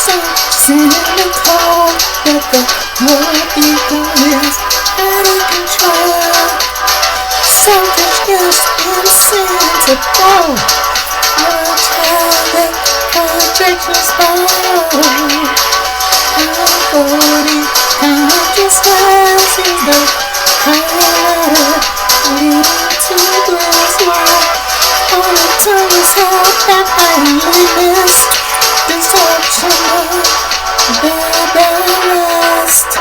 in the cold, but the world becomes out of control. Selfishness insensible. Watch how the projections fall. Unfolding consciousness is the higher leading to bliss. All the time is held that I only missed. Deception of the ballast,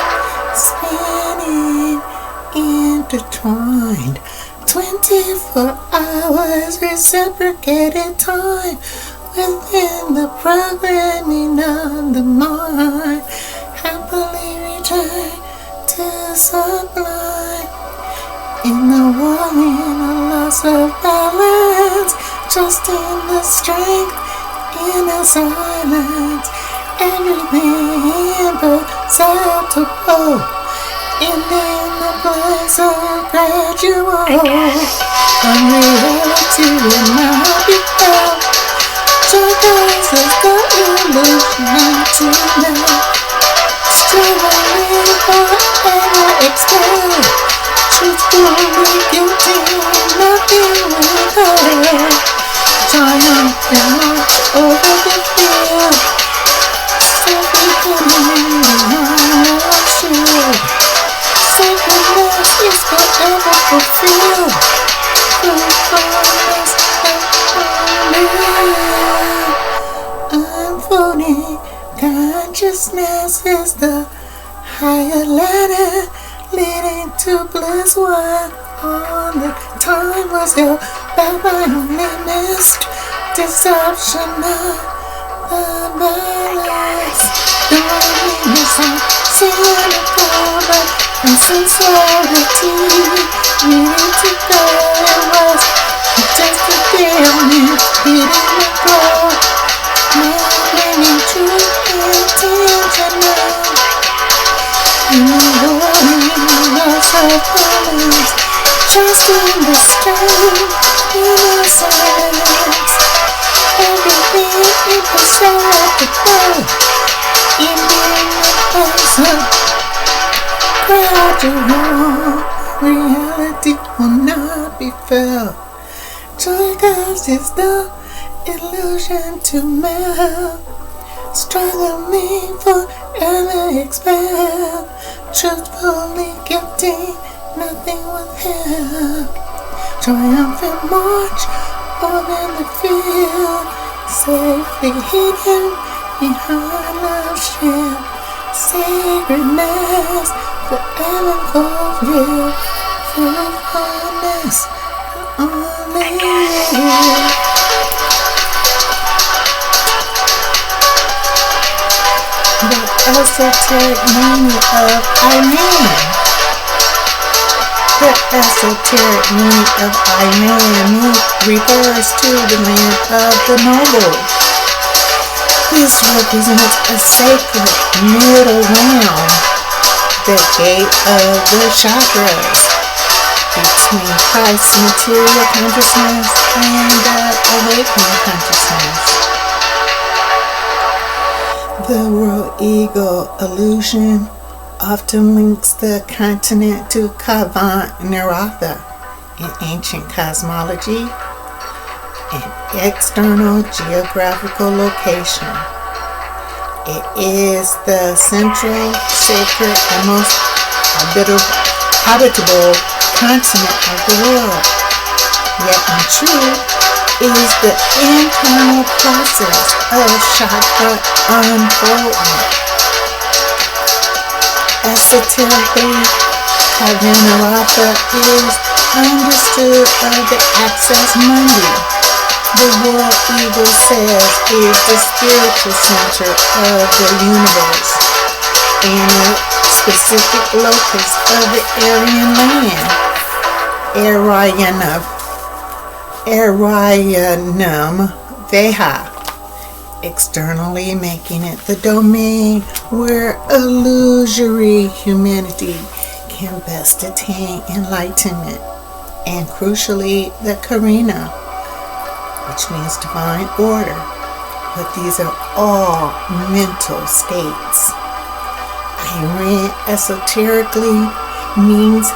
spinning intertwined. 24 hours reciprocated time within the programming of the mind. Happily return to sublime. In the whirling of loss of balance, trusting the strength in the silence. Everything imperceptible. In the place of gradual. Unreality will not be felt. Joy is the illusion to know. Struggling forever expelled. Truthfully guilty, nothing with her. Triumphant over the fear. Self-beginning behind our shield. Sacredness is forever fulfilled. Fruitfulness unfolding consciousness is the higher ladder leading to bliss. While all the time was held back by only missed deception of the balance. The loneliness of cynical but insincerity needing to go. It was just a damning beating the glow. Now bringing truth intentional. In the loneliness of balance, trusting the strength in the silence. Everything imperceptible. In the place of gradual, reality will not be felt. Joy causes the illusion to melt. Struggling forever expelled. Truthfully guilty, nothing withheld. Triumphant march over the field. Safely hidden behind love's shield. Sacredness forever fulfilled. Fruitfulness only. The esoteric meaning of Aryan. The esoteric meaning of Aryan refers to the man of the noble. This represents a sacred middle realm, the gate of the chakras, between Christ's material consciousness and the awakening consciousness. The world ego illusion often links the continent to Kavan-Naratha in ancient cosmology, an external geographical location. It is the central, sacred, and most habitable continent of the world. Yet in truth, it is the internal process of chakra unfoldment. Esoterically, Kavan-Naratha is understood as the access mundi. The world ego says is the spiritual center of the universe and a specific locus of the Aryan land, Aryanum Veha, externally making it the domain where illusory humanity can best attain enlightenment, and crucially the Karina, which means divine order, but these are all mental states. Aryan esoterically means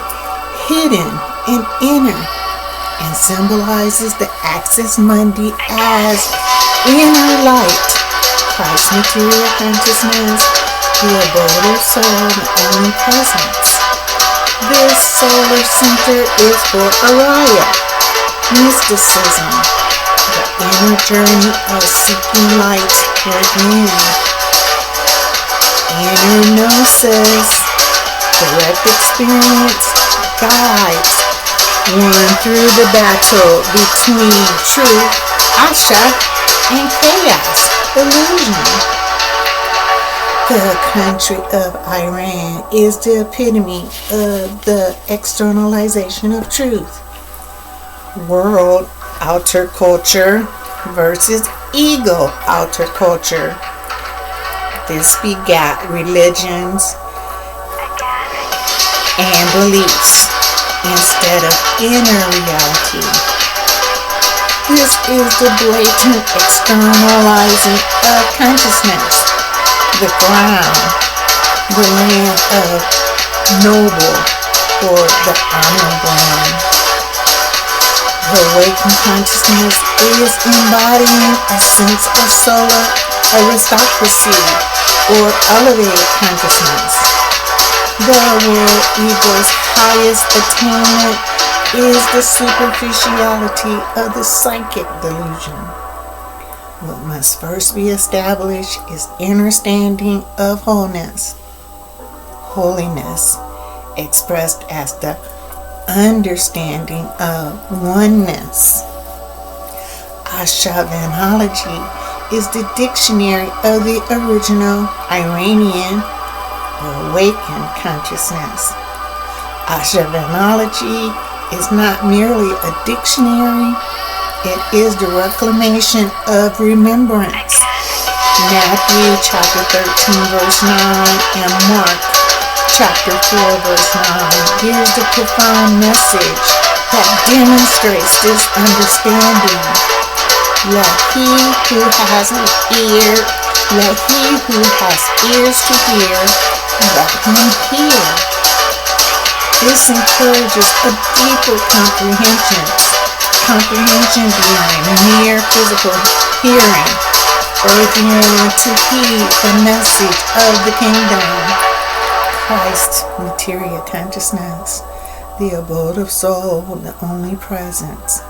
hidden and inner, and symbolizes the axis mundi as inner light, Christ's material consciousness, the abode of soul, the only presence. This solar center is for Aryan mysticism, the inner journey of seeking light within. Inner gnosis, direct experience, guides one through the battle between truth, Asha, and chaos, illusion. The country of Aryan is the epitome of the externalization of truth. World outer culture versus ego outer culture. This begat religions and beliefs instead of inner reality. This is the blatant externalizing of consciousness, the ground, the land of noble or the honorable. The awakened consciousness is embodying a sense of solar aristocracy or elevated consciousness. The world ego's highest attainment is the superficiality of the psychic delusion. What must first be established is understanding of wholeness. Holiness, expressed as the understanding of oneness. Ashavanology is the dictionary of the original Iranian or awakened consciousness. Ashavanology is not merely a dictionary, it is the reclamation of remembrance. Matthew chapter 13 verse 9 and Mark chapter 4 verse 9 gives the profound message that demonstrates this understanding. Let he who has an ear, let he who has ears to hear, let him hear. This encourages a deeper comprehension beyond mere physical hearing, urging one to heed the message of the kingdom. Christ's material consciousness, the abode of soul, the only presence,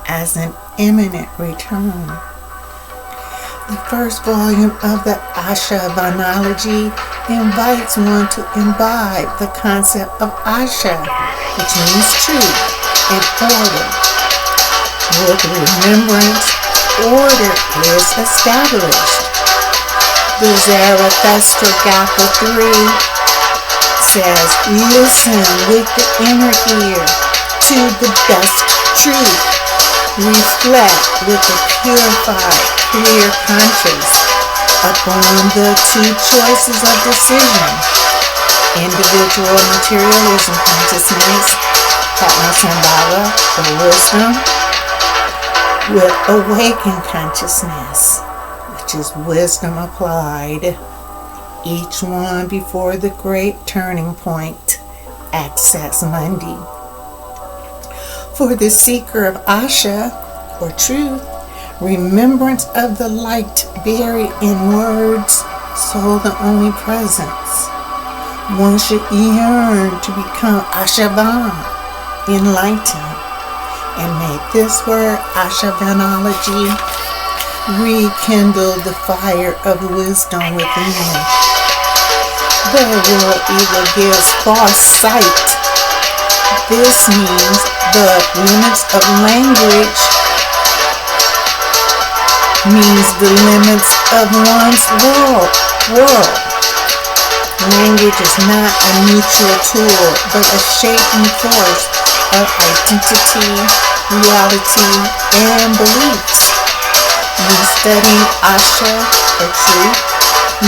as an imminent return. The first volume of the Ashavanology invites one to imbibe the concept of Asha, which means truth and order. With remembrance, order is established. The Zarathustra Gatha 3 says, listen with the inner ear to the best truth. Reflect with a purified, clear conscience upon the two choices of decision. Individual materialism consciousness, Padmasambhava, or wisdom, with awakened consciousness, which is wisdom applied, each one before the great turning point, access mundi. For the seeker of Asha, or truth, remembrance of the light buried in words, so the only presence. One should yearn to become Ashavan, enlightened, and make this word Ashavanology rekindle the fire of wisdom within. The world ego gives false sight. This means the limits of language means the limits of one's world. Language is not a neutral tool, but a shaping force of identity, reality, and beliefs. When studying Asha, or truth,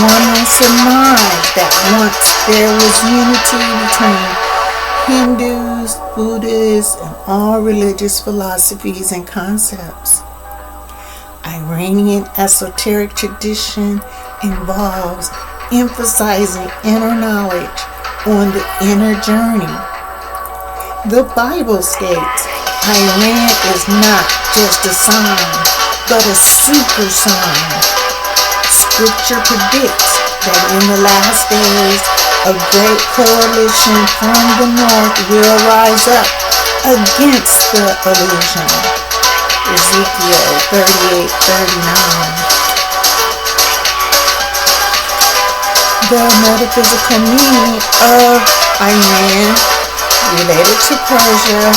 one will surmise that once there was unity between Hindus, Buddhists, and all religious philosophies and concepts. Iranian esoteric tradition involves emphasizing inner knowledge on the inner journey. The Bible states Iran is not just a sign, but a super sign. Scripture predicts that in the last days, a great coalition from the north will rise up against the illusion. Ezekiel 38:39. The metaphysical meaning of Iran, related to Persia,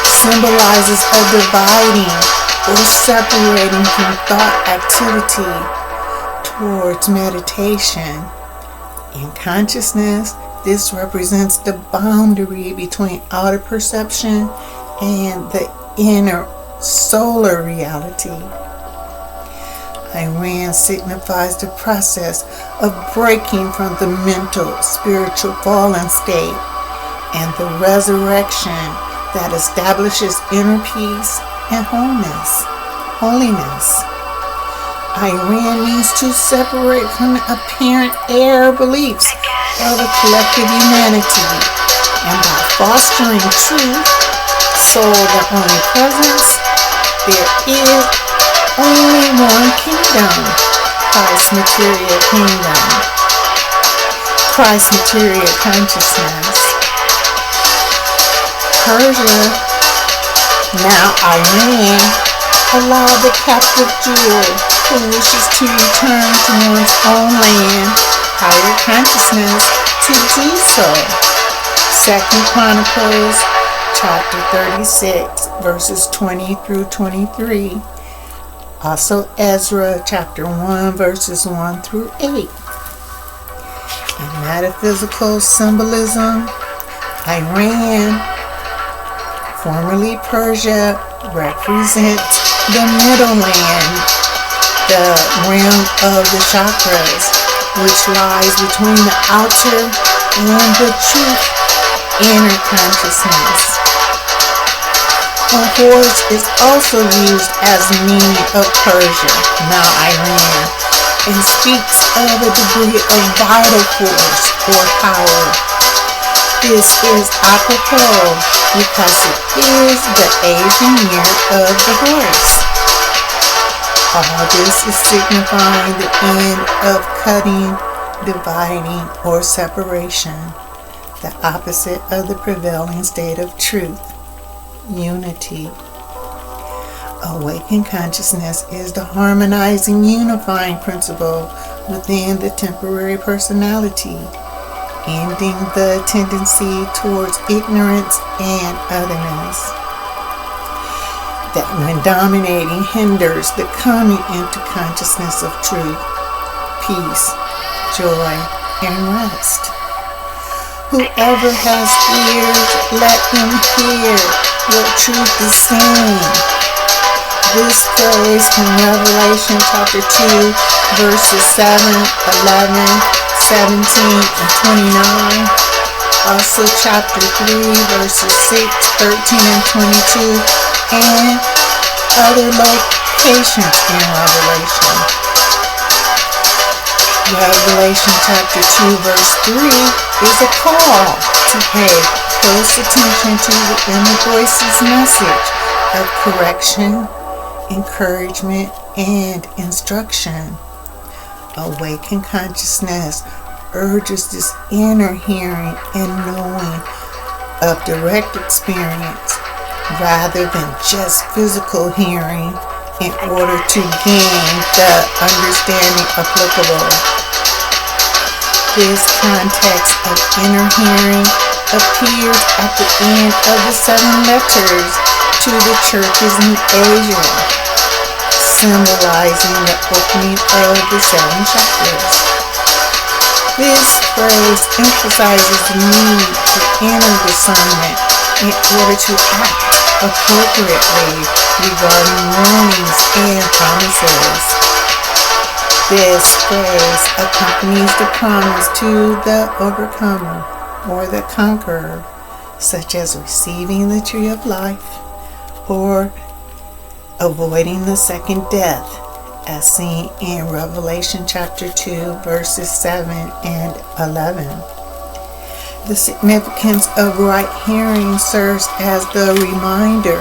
symbolizes a dividing or separating from thought activity towards meditation. In consciousness, this represents the boundary between outer perception and the inner solar reality. Iran signifies the process of breaking from the mental, spiritual fallen state and the resurrection that establishes inner peace and holiness. Iran means to separate from the apparent error beliefs of a collective humanity, and by fostering truth, soul the only presence, there is only one kingdom, Christ's material kingdom, Christ's material consciousness. Persia, now Iran, allow the captive Jew who wishes to return to one's own land, higher consciousness, to do so. 2 Chronicles chapter 36, verses 20 through 23. Also Ezra chapter 1, verses 1 through 8. In metaphysical symbolism, Iran, formerly Persia, represents the middle land, the realm of the chakras, which lies between the outer and the truth inner consciousness. A horse is also used as the meaning of Persia, now Iran, and speaks of a degree of vital force or power. This is apropos because it is the age and year of the horse. All this is signifying the end of cutting, dividing, or separation, the opposite of the prevailing state of truth, unity. Awakened consciousness is the harmonizing, unifying principle within the temporary personality, ending the tendency towards ignorance and otherness that, when dominating, hinders the coming into consciousness of truth, peace, joy, and rest. Whoever has ears, let him hear what truth is saying. This phrase in Revelation chapter 2, verses 7, 11, 17, and 29. Also chapter 3, verses 6, 13, and 22, and other locations in Revelation. Revelation chapter 2, verse 3 is a call to pay close attention to the inner voice's message of correction, encouragement, and instruction. Awakened consciousness urges this inner hearing and knowing of direct experience rather than just physical hearing in order to gain the understanding applicable. This context of inner hearing appears at the end of the 7 letters to the churches in Asia, symbolizing the opening of the 7 chakras. This phrase emphasizes the need for inner discernment in order to act appropriately regarding warnings and promises. This phrase accompanies the promise to the overcomer or the conqueror, such as receiving the tree of life or avoiding the second death as seen in Revelation chapter 2, verses 7 and 11. The significance of right hearing serves as the reminder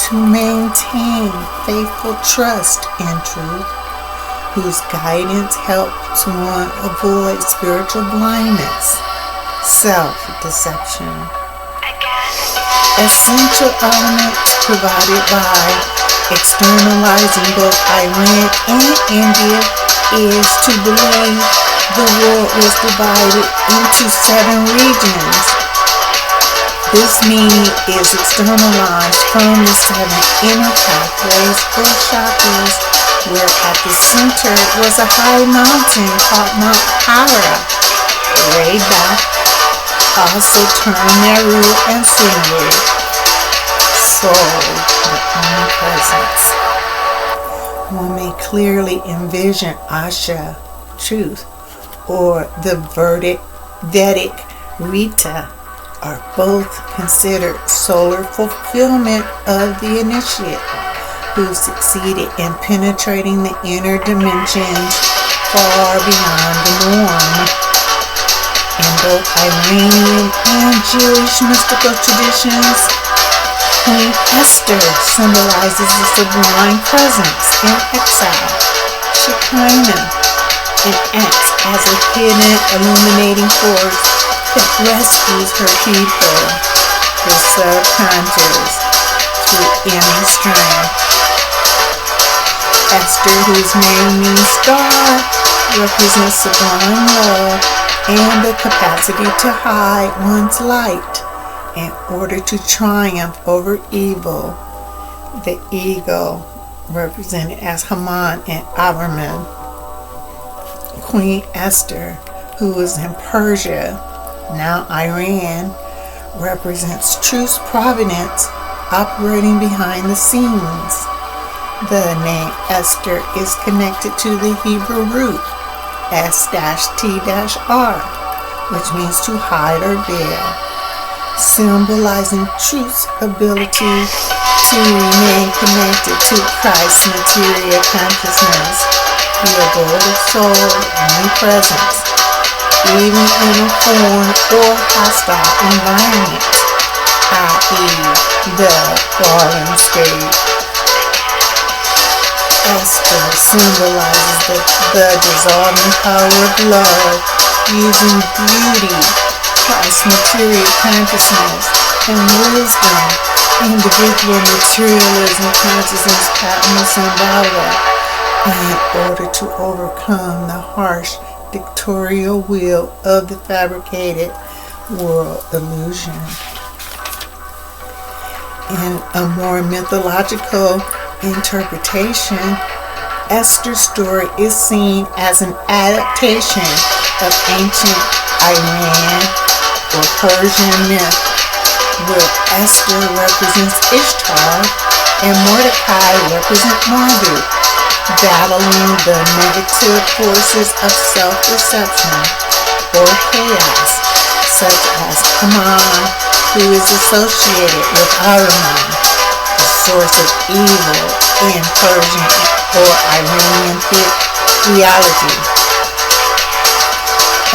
to maintain faithful trust in truth, whose guidance helps one avoid spiritual blindness, self-deception. Essential elements provided by externalizing both Iran and India is to believe the world was divided into 7 regions. This meaning is externalized from the 7 inner pathways or chakras, where at the center was a high mountain called Mount Hara, way back, also termed Meru and Sindhu, soul, the omnipresence. One may clearly envision Asha, truth, or the Vedic Rita are both considered solar fulfillment of the initiate, who succeeded in penetrating the inner dimensions far beyond the norm. In both Iranian and Jewish mystical traditions, Queen Esther symbolizes the sublime presence in exile, Shekinah, and acts as a hidden illuminating force that rescues her people, the subconscious, through inner strength. Esther, whose name means star, represents sublime love and the capacity to hide one's light in order to triumph over evil. The ego, represented as Haman and Aryan. Queen Esther, who was in Persia, now Iran, represents truth's providence operating behind the scenes. The name Esther is connected to the Hebrew root S-T-R, which means to hide or veil, symbolizing truth's ability to remain connected to Christ's material consciousness, the abode of soul, omnipresence, even in a foreign or hostile environment, i.e. the fallen state. Esther symbolizes the dissolving power of love, using beauty, Christ's material consciousness, and wisdom, individual materialism, consciousness, patterns, and symbolic, in order to overcome the harsh dictatorial will of the fabricated world illusion. In a more mythological interpretation, Esther's story is seen as an adaptation of ancient Iran or Persian myth, where Esther represents Ishtar and Mordecai represents Marduk, battling the negative forces of self-deception or chaos, such as Haman, who is associated with Aryan, the source of evil in Persian or Iranian theology.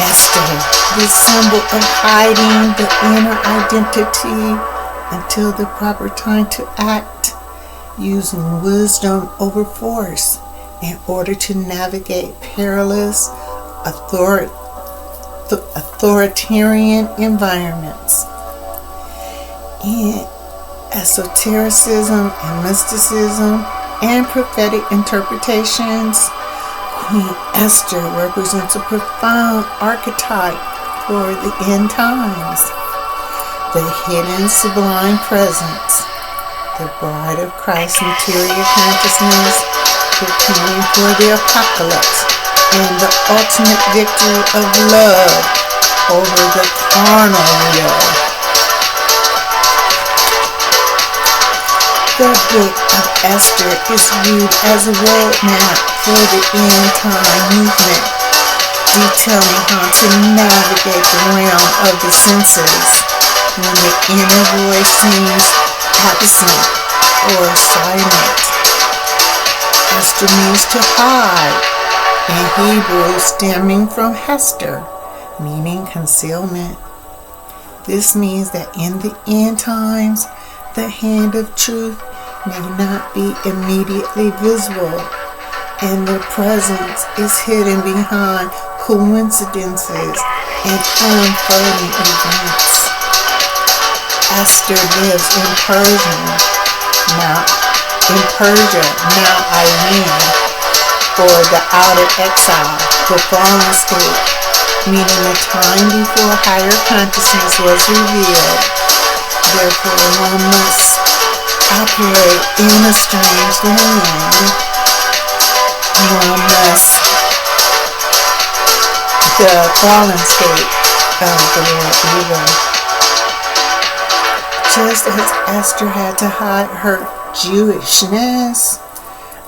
Esther, the symbol of hiding the inner identity until the proper time to act, using wisdom over force in order to navigate perilous authoritarian environments. In esotericism and mysticism and prophetic interpretations, Queen Esther represents a profound archetype for the end times, the hidden sublime presence, the bride of Christ's material consciousness, preparing for the apocalypse, and the ultimate victory of love over the carnal will. The book of Esther is viewed as a roadmap for the end time movement, detailing how to navigate the realm of the senses when the inner voice seems absent or silent. Esther Esther means to hide, in Hebrew stemming from Hester, meaning concealment. This means that in the end times, the hand of truth may not be immediately visible, and their presence is hidden behind coincidences and unfolding events. Esther lives in Persia, now Aryan, or the outer exile, the fallen state, meaning the time before higher consciousness was revealed. Therefore, one must operate in a strange land. One must the fallen state of the world ego. Just as Esther had to hide her Jewishness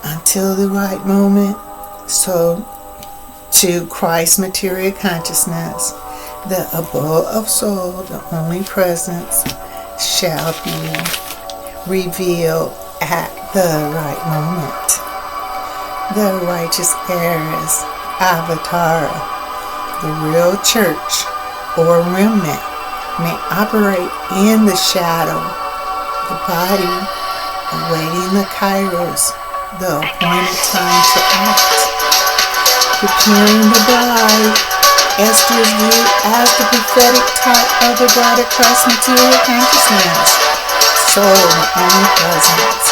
until the right moment, so to Christ's material consciousness, the abode of soul, the only presence, shall be revealed at the right moment. The righteous heiress, avatar, the real church or remnant, may operate in the shadow, the body awaiting the kairos, the appointed time to act. Preparing the bride, Esther is viewed as the prophetic type of the bride of Christ's material consciousness, soul the only presence.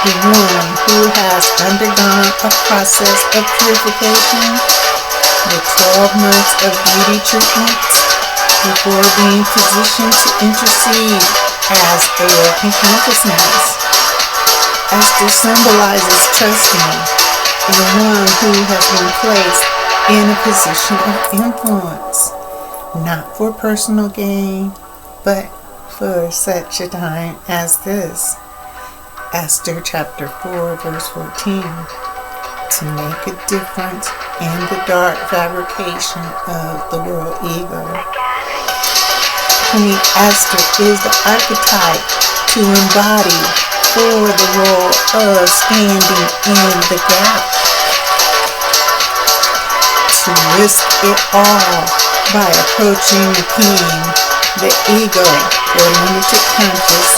The one who has undergone a process of purification, the 12 months of beauty treatment, before being positioned to intercede as a working consciousness. Esther symbolizes trusting in one who has been placed in a position of influence, not for personal gain, but for such a time as this. Esther chapter 4 verse 14. To make a difference in the dark fabrication of the world ego. Queen Esther is the archetype to embody for the role of standing in the gap. To risk it all by approaching the king, the ego, or limited conscious,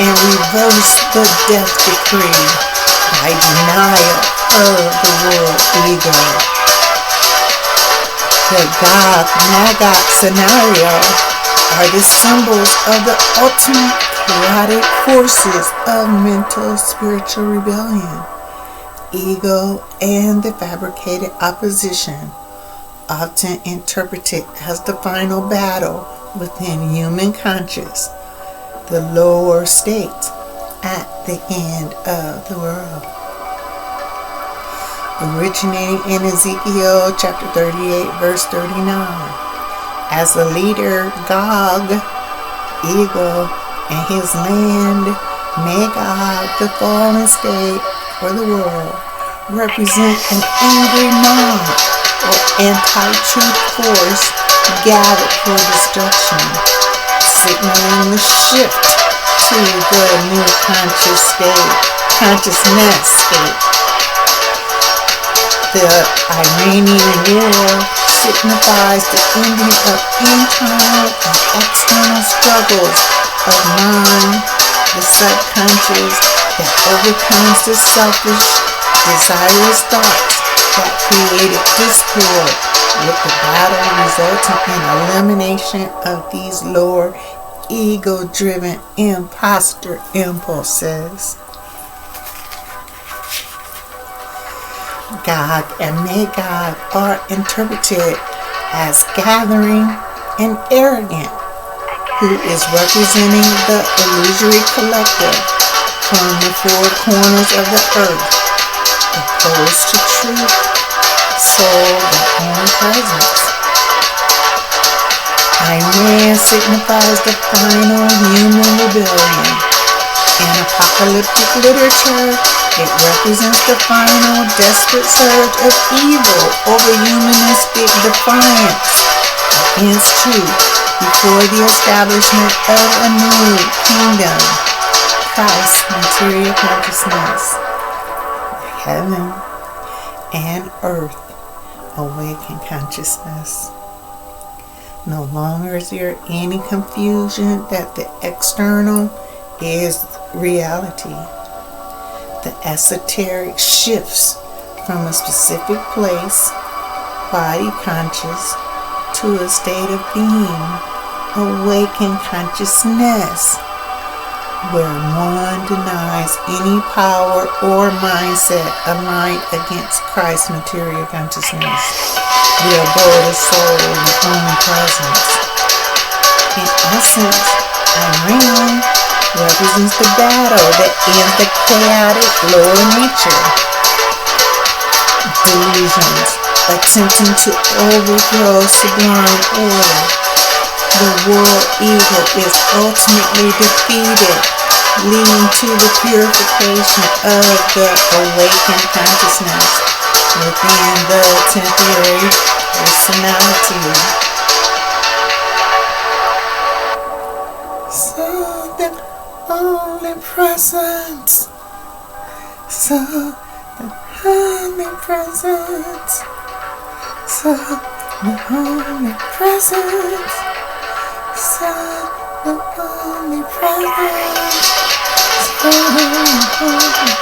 and reverse the death decree by denial of the world ego. The Gog-Magog scenario are the symbols of the ultimate chaotic forces of mental spiritual rebellion, ego, and the fabricated opposition, often interpreted as the final battle within human conscious, the lower state at the end of the world. Originating in Ezekiel chapter 38 verse 39. As a leader, Gog, ego, and his land, Magog, the fallen state, or the world, represent an angry mob or anti-truth force gathered for destruction, signaling the shift to the new consciousness state. The Iranian war signifies the ending of internal and external struggles of mind, the subconscious that overcomes the selfish, desirous thoughts that created discord, with the battle resulting in elimination of these lower ego-driven imposter impulses. Gog and Magog are interpreted as gathering and arrogant, who is representing the illusory collective from the four corners of the earth, opposed to truth, soul, the own presence. Aryan signifies the final human rebellion. In apocalyptic literature, it represents the final desperate surge of evil over humanistic defiance against truth before the establishment of a new kingdom, Christ's material consciousness. heaven and earth awaken consciousness. No longer is there any confusion that the external is reality. The esoteric shifts from a specific place, body conscious, to a state of being, awakened consciousness, where one denies any power or mindset aligned against Christ's material consciousness, the abode of soul in the only presence. In essence, Aryan represents the battle that ends the chaotic lower nature delusions attempting to overthrow sublime order. The world evil is ultimately defeated, leading to the purification of the awakened consciousness within the temporary personality. So the only presence. So the only presence. So the only presence. So the only presence. So the only presence.